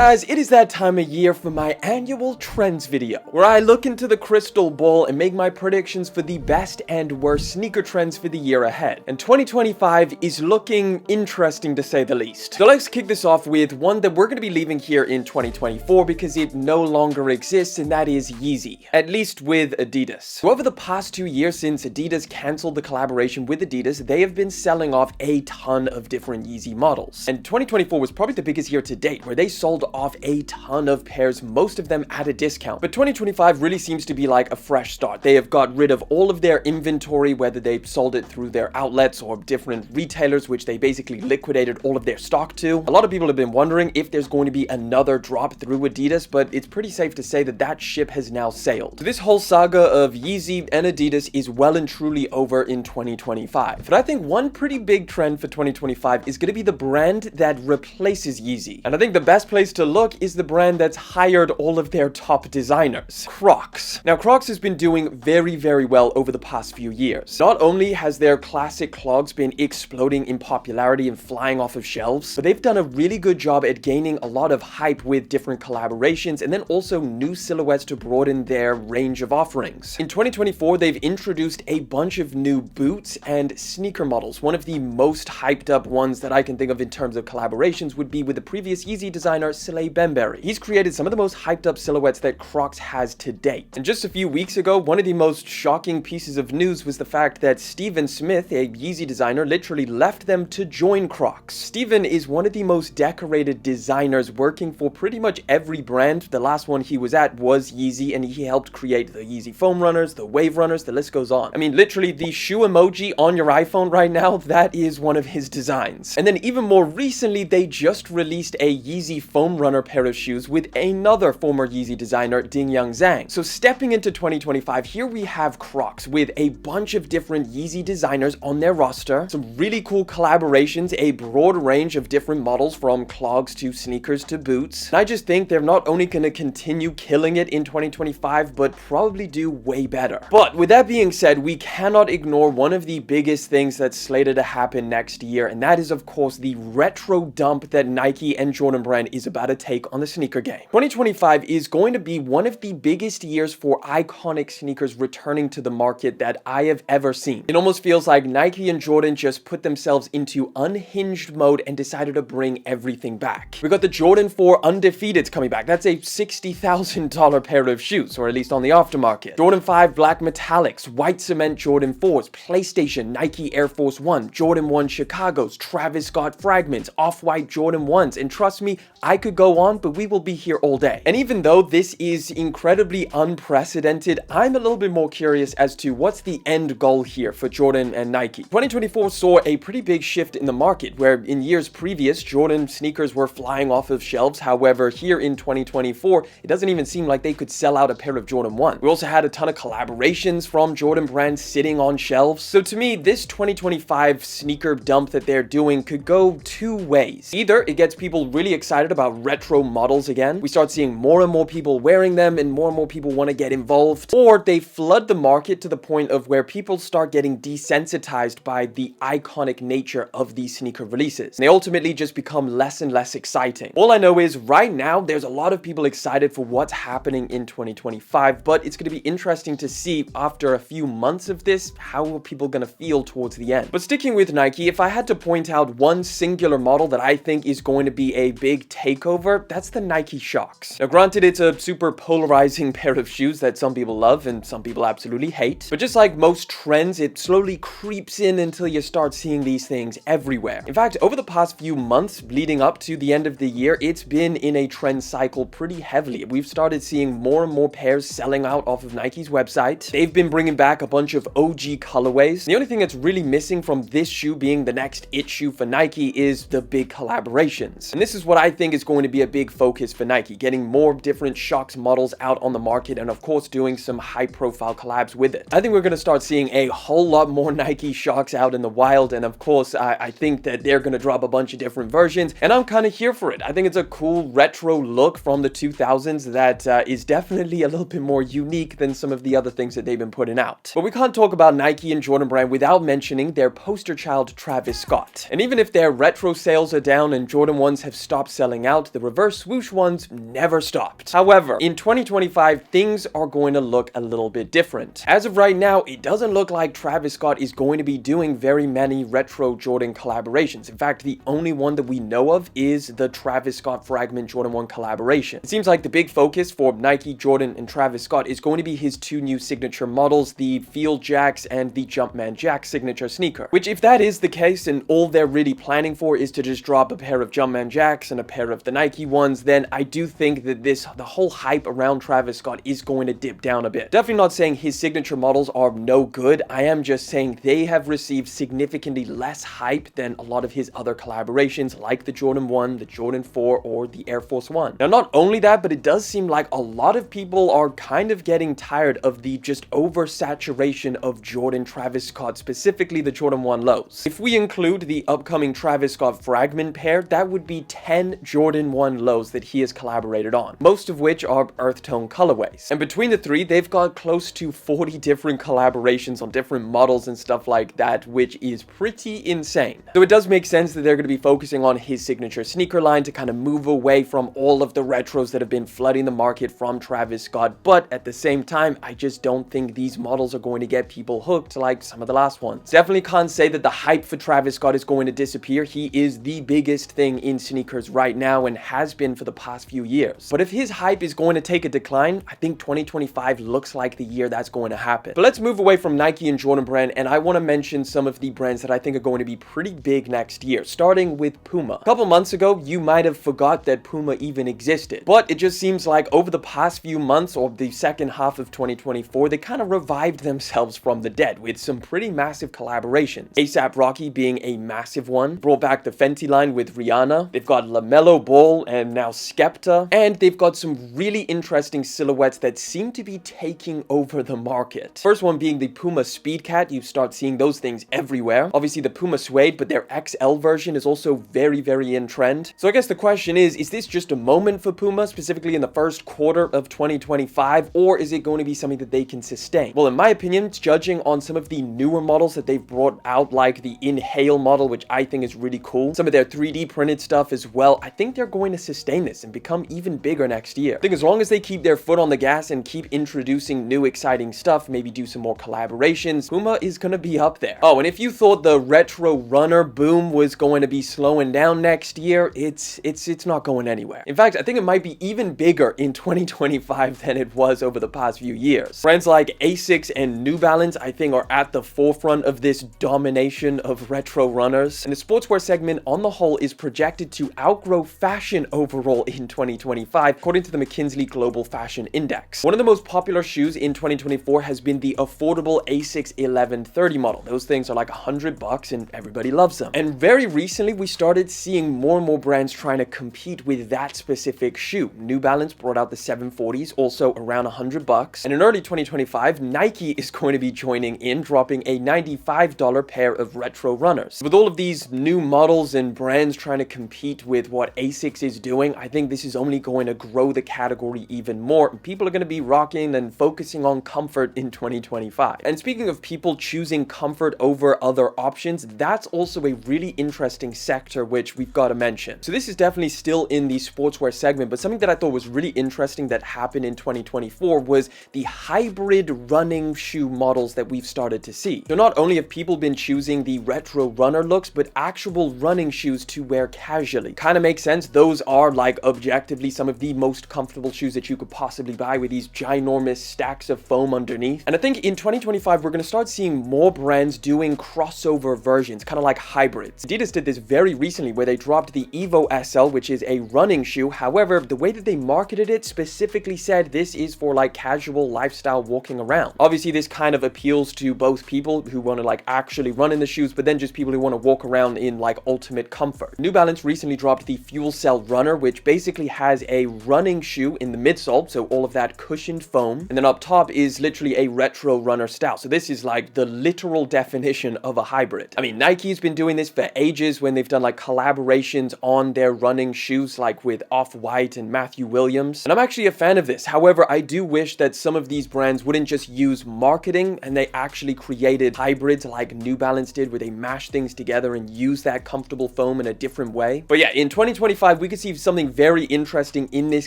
Guys, it is that time of year for my annual trends video, where I look into the crystal ball and make my predictions for the best and worst sneaker trends for the year ahead. And 2025 is looking interesting to say the least. So let's kick this off with one that we're going to be leaving here in 2024 because it no longer exists, and that is Yeezy, at least with Adidas. So over the past 2 years since Adidas canceled the collaboration with Adidas, they have been selling off a ton of different Yeezy models. And 2024 was probably the biggest year to date, where they sold off a ton of pairs, most of them at a discount. But 2025 really seems to be like a fresh start. They have got rid of all of their inventory, whether they sold it through their outlets or different retailers, which they basically liquidated all of their stock to. A lot of people have been wondering if there's going to be another drop through Adidas, but it's pretty safe to say that that ship has now sailed. So this whole saga of Yeezy and Adidas is well and truly over in 2025. But I think one pretty big trend for 2025 is going to be the brand that replaces Yeezy. And I think the best place to look is the brand that's hired all of their top designers, Crocs. Now, Crocs has been doing very well over the past few years. Not only has their classic clogs been exploding in popularity and flying off of shelves, but they've done a really good job at gaining a lot of hype with different collaborations and then also new silhouettes to broaden their range of offerings. In 2024, they've introduced a bunch of new boots and sneaker models. One of the most hyped up ones that I can think of in terms of collaborations would be with the previous Yeezy designer Saleh Benberry. He's created some of the most hyped up silhouettes that Crocs has to date. And just a few weeks ago, one of the most shocking pieces of news was the fact that Steven Smith, a Yeezy designer, literally left them to join Crocs. Steven is one of the most decorated designers working for pretty much every brand. The last one he was at was Yeezy, and he helped create the Yeezy foam runners, the wave runners, the list goes on. I mean, literally the shoe emoji on your iPhone right now, that is one of his designs. And then even more recently, they just released a Yeezy foam runner pair of shoes with another former Yeezy designer, Dingyang Zhang. So stepping into 2025, here we have Crocs with a bunch of different Yeezy designers on their roster, some really cool collaborations, a broad range of different models from clogs to sneakers to boots. And I just think they're not only going to continue killing it in 2025, but probably do way better. But with that being said, we cannot ignore one of the biggest things that's slated to happen next year, and that is of course the retro dump that Nike and Jordan Brand is about to take on the sneaker game. 2025 is going to be one of the biggest years for iconic sneakers returning to the market that I have ever seen. It almost feels like Nike and Jordan just put themselves into unhinged mode and decided to bring everything back. We got the Jordan 4 Undefeateds coming back. That's a $60,000 pair of shoes, or at least on the aftermarket. Jordan 5 Black Metallics, White Cement Jordan 4s, PlayStation Nike Air Force 1, Jordan 1 Chicago's, Travis Scott Fragments, Off-White Jordan 1s, and trust me, I could go on, but we will be here all day. And even though this is incredibly unprecedented, I'm a little bit more curious as to what's the end goal here for Jordan and Nike. 2024 saw a pretty big shift in the market, where in years previous, Jordan sneakers were flying off of shelves. However, here in 2024, it doesn't even seem like they could sell out a pair of Jordan 1. We also had a ton of collaborations from Jordan Brand sitting on shelves. So to me, this 2025 sneaker dump that they're doing could go two ways. Either it gets people really excited about retro models again, we start seeing more and more people wearing them and more people want to get involved, or they flood the market to the point of where people start getting desensitized by the iconic nature of these sneaker releases. And they ultimately just become less and less exciting. All I know is right now there's a lot of people excited for what's happening in 2025, but it's going to be interesting to see after a few months of this, how are people going to feel towards the end. But sticking with Nike, if I had to point out one singular model that I think is going to be a big takeover, that's the Nike Shox. Now granted, it's a super polarizing pair of shoes that some people love and some people absolutely hate, but just like most trends, it slowly creeps in until you start seeing these things everywhere. In fact, over the past few months leading up to the end of the year, it's been in a trend cycle pretty heavily. We've started seeing more and more pairs selling out off of Nike's website. They've been bringing back a bunch of OG colorways. The only thing that's really missing from this shoe being the next it shoe for Nike is the big collaborations. And this is what I think is going to be a big focus for Nike, getting more different Shox models out on the market and of course doing some high profile collabs with it. I think we're going to start seeing a whole lot more Nike Shox out in the wild, and of course I think that they're going to drop a bunch of different versions, and I'm kind of here for it. I think it's a cool retro look from the 2000s that is definitely a little bit more unique than some of the other things that they've been putting out. But we can't talk about Nike and Jordan Brand without mentioning their poster child Travis Scott. And even if their retro sales are down and Jordan 1s have stopped selling out, the reverse swoosh ones never stopped. However, in 2025, things are going to look a little bit different. As of right now, it doesn't look like Travis Scott is going to be doing very many retro Jordan collaborations. In fact, the only one that we know of is the Travis Scott Fragment Jordan 1 collaboration. It seems like the big focus for Nike, Jordan, and Travis Scott is going to be his two new signature models, the Field Jacks and the Jumpman Jack signature sneaker. Which, if that is the case and all they're really planning for is to just drop a pair of Jumpman Jacks and a pair of the Nike ones, then I do think that the whole hype around Travis Scott is going to dip down a bit. Definitely not saying his signature models are no good. I am just saying they have received significantly less hype than a lot of his other collaborations, like the Jordan 1, the Jordan 4, or the Air Force 1. Now, not only that, but it does seem like a lot of people are kind of getting tired of the just oversaturation of Jordan Travis Scott, specifically the Jordan 1 lows. If we include the upcoming Travis Scott Fragment pair, that would be 10 Jordan 1 lows that he has collaborated on, most of which are earth tone colorways. And between the three, they've got close to 40 different collaborations on different models and stuff like that, which is pretty insane. So it does make sense that they're going to be focusing on his signature sneaker line to kind of move away from all of the retros that have been flooding the market from Travis Scott, but at the same time, I just don't think these models are going to get people hooked like some of the last ones. Definitely can't say that the hype for Travis Scott is going to disappear. He is the biggest thing in sneakers right now and has been for the past few years. But if his hype is going to take a decline, I think 2025 looks like the year that's going to happen. But let's move away from Nike and Jordan brand, and I want to mention some of the brands that I think are going to be pretty big next year, starting with Puma. A couple months ago, you might have forgot that Puma even existed, but it just seems like over the past few months or the second half of 2024, they kind of revived themselves from the dead with some pretty massive collaborations. A$AP Rocky being a massive one, brought back the Fenty line with Rihanna. They've got LaMelo Ball and now Skepta, and they've got some really interesting silhouettes that seem to be taking over the market. First one being the Puma Speedcat. You start seeing those things everywhere. Obviously the Puma Suede, but their XL version is also very, very in trend. So I guess the question is this just a moment for Puma, specifically in the first quarter of 2025, or is it going to be something that they can sustain? Well, in my opinion, judging on some of the newer models that they've brought out, like the Inhale model, which I think is really cool, some of their 3D printed stuff as well, I think they're going to sustain this and become even bigger next year. I think as long as they keep their foot on the gas and keep introducing new exciting stuff, maybe do some more collaborations, Puma is going to be up there. Oh, and if you thought the retro runner boom was going to be slowing down next year, it's not going anywhere. In fact, I think it might be even bigger in 2025 than it was over the past few years. Brands like Asics and New Balance, I think, are at the forefront of this domination of retro runners. And the sportswear segment on the whole is projected to outgrow fashion overall in 2025, according to the McKinsey Global Fashion Index. One of the most popular shoes in 2024 has been the affordable Asics 1130 model. Those things are like $100 and everybody loves them. And very recently, we started seeing more and more brands trying to compete with that specific shoe. New Balance brought out the 740s, also around $100. And in early 2025, Nike is going to be joining in, dropping a $95 pair of retro runners. With all of these new models and brands trying to compete with what Asics is doing, I think this is only going to grow the category even more. And people are going to be rocking and focusing on comfort in 2025. And speaking of people choosing comfort over other options, that's also a really interesting sector which we've got to mention. So this is definitely still in the sportswear segment, but something that I thought was really interesting that happened in 2024 was the hybrid running shoe models that we've started to see. So not only have people been choosing the retro runner looks, but actual running shoes to wear casually. Kind of makes sense. Those are like objectively some of the most comfortable shoes that you could possibly buy with these ginormous stacks of foam underneath. And I think in 2025, we're going to start seeing more brands doing crossover versions, kind of like hybrids. Adidas did this very recently where they dropped the Evo SL, which is a running shoe. However, the way that they marketed it specifically said this is for like casual lifestyle walking around. Obviously, this kind of appeals to both people who want to like actually run in the shoes, but then just people who want to walk around in like ultimate comfort. New Balance recently dropped the Fuel Cell Runner, which basically has a running shoe in the midsole, so all of that cushioned foam, and then up top is literally a retro runner style. So this is like the literal definition of a hybrid. I mean, Nike's been doing this for ages when they've done like collaborations on their running shoes, like with Off-White and Matthew Williams. And I'm actually a fan of this. However, I do wish that some of these brands wouldn't just use marketing and they actually created hybrids like New Balance did, where they mash things together and use that comfortable foam in a different way. But yeah, in 2025, 2025, we could see something very interesting in this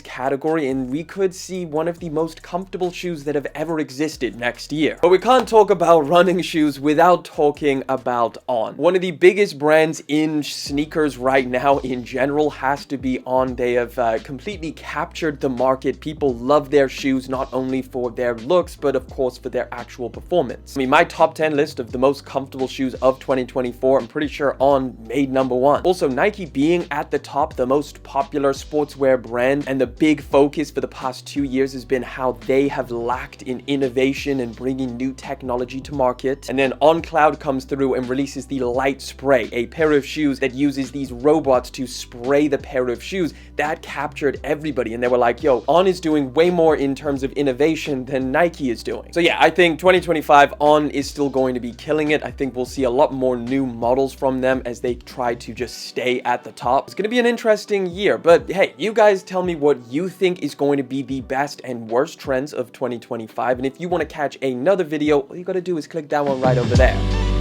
category, and we could see one of the most comfortable shoes that have ever existed next year. But we can't talk about running shoes without talking about On. One of the biggest brands in sneakers right now in general has to be On. They have completely captured the market. People love their shoes, not only for their looks, but of course for their actual performance. I mean, my top 10 list of the most comfortable shoes of 2024, I'm pretty sure On made number one. Also, Nike being at the top, the most popular sportswear brand, and the big focus for the past 2 years has been how they have lacked in innovation and bringing new technology to market. And then On Cloud comes through and releases the Light Spray, a pair of shoes that uses these robots to spray the pair of shoes. That captured everybody, and they were like, yo, On is doing way more in terms of innovation than Nike is doing. So yeah, I think 2025 On is still going to be killing it. I think we'll see a lot more new models from them as they try to just stay at the top. It's going to be an interesting year, but hey, you guys tell me what you think is going to be the best and worst trends of 2025, and if you want to catch another video, all you got to do is click that one right over there.